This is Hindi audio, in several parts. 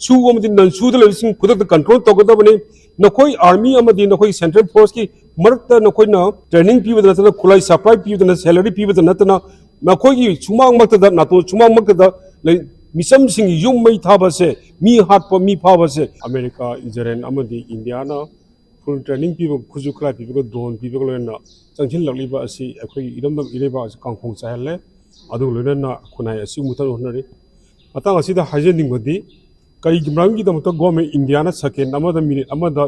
सूगमदी नन सूद लेबिसिंग खुदक कंट्रोल तौगदबनी नखोई आर्मी अमदी नखोई सेंट्रल फोर्स की मरकता नखोइना ट्रेनिंग पीबद नतना खुलाई सप्लाई पीबद न सैलरी पीबद नतना नखोई सुमांग मक्तदा नातो सुमांग मक्तदा मिसम सिंग युम मई थाबसे मी हाट प मी फाबसे अमेरिका इजराइल अमदी इंडिया ना फुल ट्रेनिंग पीब खुजु खला पीब ड्रोन पीब लोना चंगसिन लग्लिबा असि अखोई इरमदम इरेबा कांखों चाहले अदु लोना खुनाय असि मुथन होनरी अतंग असिदा हाइजेनिंगबदी कई गिमरांगी दमत गवर्नमेंट इंडिया ना सेकेंड अमदा मिनिट अमदा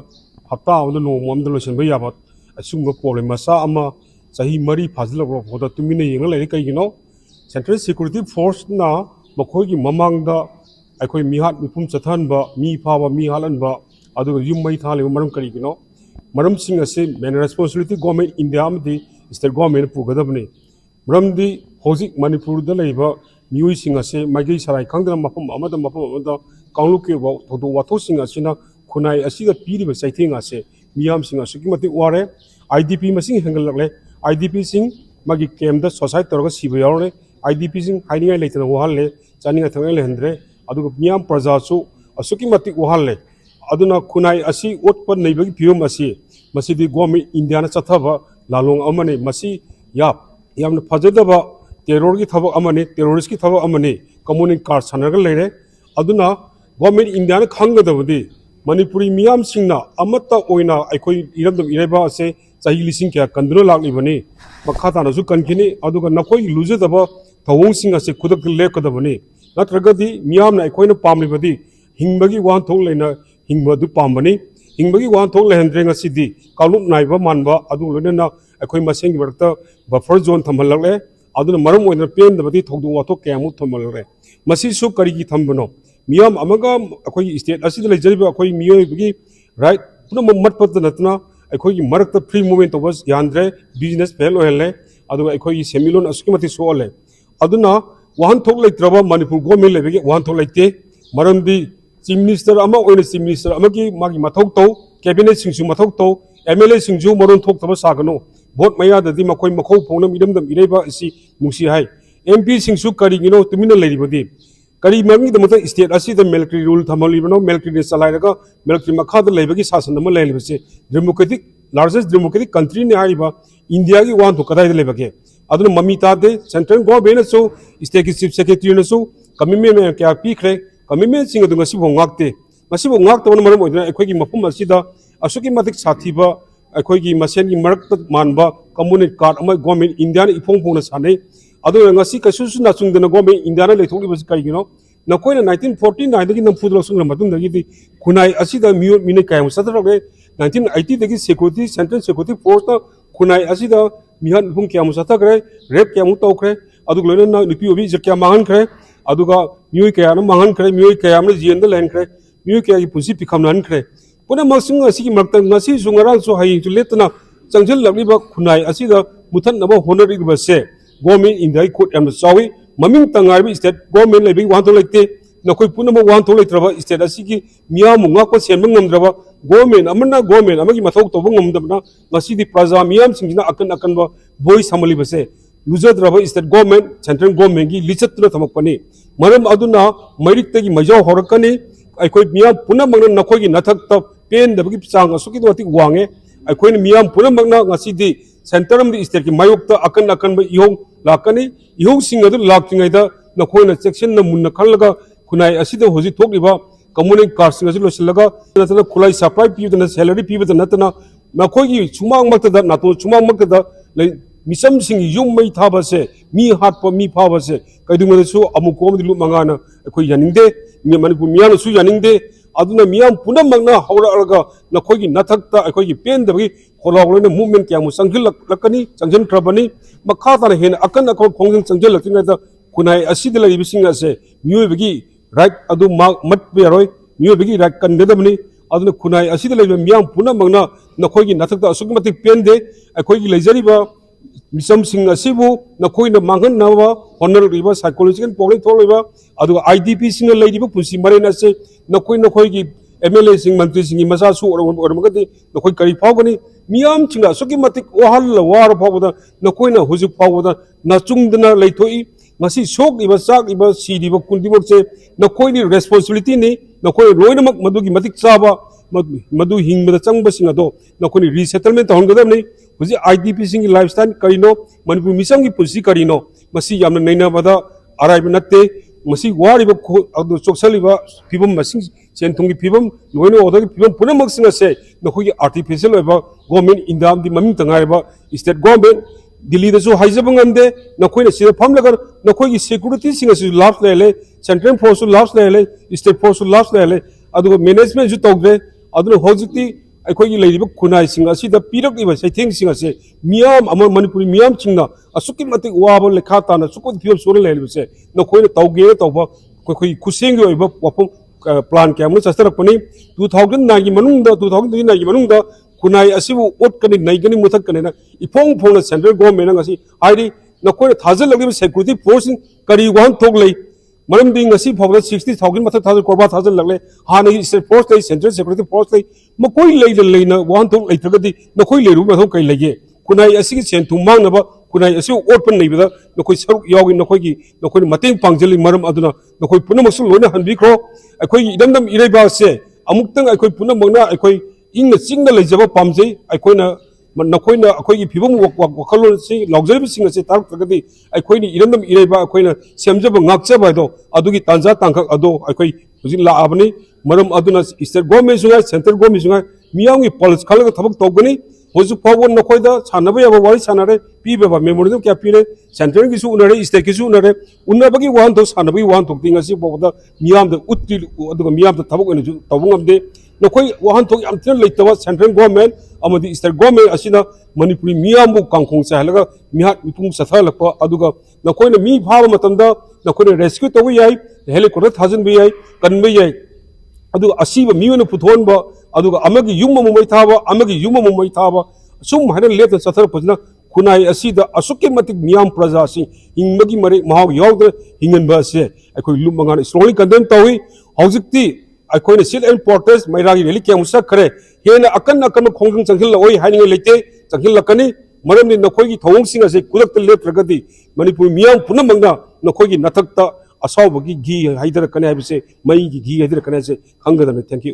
हप्ता अमदा नोम अमदा लोसन याबत असुंग प्रॉब्लम मसा अमा सही मरी फाजलबो फोदा तुमिने येंग लेरे कईगिनो सेंट्रल सिक्योरिटी फोर्स ना मखोगी ममांगदा अखोई मिहात मिपुम चथानबा मी फाबा मी हालनबा अदु युमई थाले मरम करीगिनो मरम सिंग असे मेन रेस्पोंसिबिलिटी गवर्नमेंट इंडिया अमदी स्टेट गवर्नमेंट पुगदबने मरमदी होजिक मणिपुर द लेबा मियोई सिंग असे माइगई सराय खंगदना मफम अमदा कांगलु के थोदो वाथो सिंग असिना खुनाई असिदा पीरिबा साइथिंग असे मियाम सिंग असुकी मति वारे आईडीपी मसिंग हेंगल लगले आईडीपी सिंग मागी केम द सोसाइटी तरगा सिबा यावरे आईडीपी सिंग हाइनिंगाई लेतना वहाले चानिंगा थंगाई लेहंद्रे अदुग मियाम प्रजासु असुकी मति वहाले अदुना खुनाई असि ओटप नैबगी फियम असि मसिदि गवर्नमेंट इंडिया ना चथबा लालोंग अमने मसि यामना फजदबा टेरर की थबक अमने टेररिस्ट की थबक अमने कम्युनिटी कार्ड सानरगा लेरे अदुना गवर्नमेंट इंडिया ना खंगदबदि मणिपुरी मियाम सिंगना अमत्ता ओइना अखोई इरमदम इरेबा असे चाही लिसिंग क्या कंदुना लाक्लिबनि मखातानसु कनखिनि अदुगा नखोई लुजदबा थवोंग सिंग असे खुदक लेकदबनि नत्रगदि मियामना अखोइना पामलिबदि हिंबगी वान थोंग लेना हिंबदु पामबनि हिंबगी वान थोंग लेहंद्रे ngasidi कालुक नाइबा मानबा अदु लोनेना अखोई मसेंगी बरकता बफर जोन थमहलले अदुना मरम ओइना पेनदबदि थोगदु वाथो कयामु थमलरे मसिसु करिगी थंबनो मियाम अमगा अखोई स्टेट असिदा लेजरिबा अखोई मियोइबगी राइट पुनम मटपत नतना अखोई मरकता फ्री मूवमेंट तोबस यानद्रे बिजनेस फेल ओहले अदुगा अखोई सेमिलोन असुकी मति सोले अदुना वाहन थोक लेत्रबा मणिपुर गवर्नमेंट लेबगे वाहन थोक लेते मरमदी चीफ मिनिस्टर अमा ओइना चीफ मिनिस्टर अमगी मागी मथौक तौ कैबिनेट सिंगसु मथौक तौ एमएलए सिंगसु मरोन थोक तबा सागनो भोट मयाददि मखोई मखौ फोंगम इदमदम इरेबा असि नुसी हाय एमपी सिंगसु करिगिनो तुमिना लेरिबदि करी मरंगी दमत स्टेट असिदा मिलिटरी रूल थमलिबनो मिलिटरी चलाइरगा मिलिटरी मखाद लेबगी शासन अमा लेलिबसे डेमोक्रेटिक लार्जेस्ट डेमोक्रेटिक कंट्री ने हाइबा इंडिया की वान तो कदाइ लेबगे अदुन ममितादे सेंट्रल गवर्नमेंट सो स्टेट की चीफ सेक्रेटरी नसो कमिटमेंट में क्या पीखरे कमिटमेंट सिंग अदुन गसिबो ngakte masibo ngakto मरम ओइना अखोगी मफम असिदा असुकी मतिक साथीबा अखोगी मसेन की मरक मानबा कम्युनिटी कार्ड अमा गवर्नमेंट इंडिया ने इफोंग फोंगना सानै अदुन ngasi कसुसु नाचुंगदना गवर्नमेंट इंडिया ने लेथोगलिबस काइगिनो नकोइना 1949 दगी नमफुदलो सुंगना मतुंदगी खुनाई असिदा मियो मिने कायम सदरगे 1980 दगी सिक्योरिटी सेंट्रल सिक्योरिटी फोर्स ना खुनाई असिदा मिहन हुम क्यामु सथगरे रेप क्यामु तौखरे अदुग लोइना नुपी ओबि जक्या माहनखरे अदुगा मियो क्याना माहनखरे मियो क्यामने जियन द लेनखरे मियो क्या की पुसि पिखमनखरे पुना मसुंग असिगी मक्ता ngasi सुंगराल सो हाई जु लेतना चंगजल लग्लिबा खुनाई असिदा मुथन नबा होनरिबसे गवर्नमेंट इंडिया की कोर्ट एम चावी ममिंग तंगारबी स्टेट गवर्नमेंट लेबी वान तो लेते नखोई पुनम वान तो लेत्रबा स्टेट असिगी मिया मुंगाक सेनबं ngमद्रबा गवर्नमेंट अमगी मथौक तोबं ngमदबना ngasiदी प्रजा मियाम सिंगिना अकन अकनबा वॉइस हमलिबसे लुजद्रबा स्टेट गवर्नमेंट सेंट्रल गवर्नमेंट की लिचत्र थमकपनी मरम अदुना मैरिकतगी मजाव होरकनी अखोई मियाम पुनमंगना नखोगी नथक तब पेन दबगी चांग असुकी दोति वांगे अखोई मियाम पुनमंगना ngasiदी सेंटरम दी स्टेट की मायोक्ता अकन अकनबा इहों लाकनी इहों सिंग अदु लाक्तिङैदा नखोइना सेक्शन न मुन्न खलगा खुनाई असिदा होजि थोकलिबा कम्युनिटी कार्ड सिंग असि लोसिलगा नतना खुलाई सप्लाई पीबदना सैलरी पीबदना नतना नखोगी सुमांग मक्तदा नातो सुमांग मक्तदा मिसम सिंग युम मई थाबसे मी हाट प मी फाबसे कैदुंगदसु अमुकोम दिलु मंगाना अखोई यानिंगदे मणिपुर मियानसु यानिंगदे अदुना मियाम पुनमंगना हौरअरगा नखोगी नथक्ता अखोगी पेनदबगी खोलावलने मूवमेंट क्यामु संगिल लकनी संजन क्रबनी मखाताना हेन अकन अखो खोंगिंग संजल लतिंगदा खुनाई असिद लरिबिसिंग असे मियोबगी राइट अदु मत बेरोय मियोबगी राइट कनगदबनी अदुना खुनाई असिद लरिबा मियाम पुनमंगना नखोगी नथक्ता असुगमति पेनदे अखोगी लेजरिबा मिसम सिंग असिबु नखोइना मांगननावा होनरलिबा साइकोलॉजिकल प्रॉब्लम थोलइबा अदु आईडीपी सिंग लेदिबा पुंसी मरेना से नखोई एमएलए सिंग मंत्री सिंग मसासु ओरमगदि नखोई करी फावगनी मियाम सिंगा सुकी मतिक ओहल वार फावदा नखोइना हुजु फावदा नचुंगदना लेथोई ngasi sok iba sak iba si diba kundi mokse नखोइनि रेस्पोंसिबिलिटी नि नखोई लोइनमक मदुगी मतिक चाबा मदु हिंगबदा चंगबसिंग अदो नखोई रिसेटलमेंट तहनगदबनी हुजि आईडीपी सिंग लाइफस्टाइल करिनो मनपुर मिसम की पुंसी करिनो मसी यामना नैनाबदा अराइब नत्ते मसी वारिब अदु चोक्सलिबा फिबम मसिंग सेंथुंगी फिबम लोइनो ओदगी फिबम पुनमक सिंग से नखोई आर्टिफिशियल ओइबा गवर्नमेंट इंदाम दि ममिंग तंगाइबा स्टेट गवर्नमेंट दिल्ली दसु हाइजब ngande नखोइना सिदा फमलगर नखोइगी सिक्युरिटी सिंग असु लास्ट लेले सेंट्रल फोर्स लास्ट लेले स्टेट फोर्स लास्ट लेले अदुगा मैनेजमेंट जु तौग्रे अदुना होजिति अखोइगी लेरिब खुनाइ सिंग असिदा पिरकइबा सैथिंग सिंग असे मियाम अमर मणिपुरी मियाम सिंगना असुकि मतिक वाबा लेखा ताना सुको फियम सोरे लेलिबसे नखोइना तौगे तौबा कोइ खुसेंगी ओइबा वफम प्लान क्यामु सस्तरकपनि 2009 की मनुंगदा 2009 की मनुंगदा खुनाई असिबु ओटकनि नैगनि मुथकनि ना इफोंग फोंग सेंट्रल गवर्नमेंट ngasi आइडी नखोइ थाजल लगिब सिक्युरिटी फोर्स करी वाहन थोक लई मरम दिंग ngasi फोग 60000 मथक थाजल कोरबा थाजल लगले हानि स्टेट फोर्स लई सेंट्रल सिक्युरिटी फोर्स लई मकोइ लई लेना वाहन थोक लैथगदि नखोइ लेरु मथौ कै लगे खुनाई असिगी सेंथु मांगनबा खुनाई असिबु ओटपन नैबदा नखोइ सरुक यावगी नखोइ मतेंग पांगजलि मरम अदुना नखोइ पुनमसु लोइना हनबिखो अखोइ इदमदम इरेबा से अमुक्तंग अखोइ पुनमगना अखोइ इंग चिंग लेजब पामजे अखोइना नखोइना अखोइगी फिबम वखलोन से लॉग्जरी सिंग से तारकगदि अखोइनी इरंदम इरेबा अखोइना सेमजब ngakjaba दो अदुगी तांजा तांखक अदो अखोइ हुजिक लाअबनी मरम अदुना स्टेट गवर्नमेंट सुगा सेंट्रल गवर्नमेंट सुगा मियावगी पॉलिस खलग थबक तौगनी होजु फावो नखोइदा सानबा याबा वारि सानारे पीबेबा मेमोरियम क्या पीरे सेंट्रल किसु उनरे स्टेट किसु उनरे उन्नबगी वाहन थो सानबगी वाहन थोक्ति ngasi बोदा मियाम द उत्ति अदुगा मियाम द थबक ओइनजु तौबंगमदे नखोइ वाहन थोक याम थिन लेतबा सेंट्रल गवर्नमेंट अमदि स्टेट गवर्नमेंट असिना मणिपुरी मियामबु कांखोंग चाहलगा मिहा मिपुंग सथालकपा अदुगा नखोइना मी फाबा मतमदा नखोइना रेस्क्यू तौबा याय हेलीकॉप्टर थाजनबि याय कनबि याय अदुगा असिबा मियोना पुथोनबा अदुगा अमगी युम मुमै थाबा अमगी युम मुमै थाबा सुम हाना लेत सथर पजना खुनाई असिदा असुके मतिक मियाम प्रजा सि हिंगमगी मरे महाव यावद हिंगनबा से अखोइ लुमंगान स्ट्रांगली कंडेम तौई हौजिकति अखोइना सिल एंड पोर्टर्स मैरागी रेली क्याम सखरे हेना अकन अकन खोंगजंग चंगिल ओइ हानिगे लेते चंगिल लकनी मरमनि नखोइगी थौंगसिंग असे कुलक्त लेत्रगदि मणिपुर मियाम पुनमंगना नखोइगी नथक्ता असावबगी गी हाइदर कने हाइबसे मई गी हाइदर कने से खंगदने थैंक यू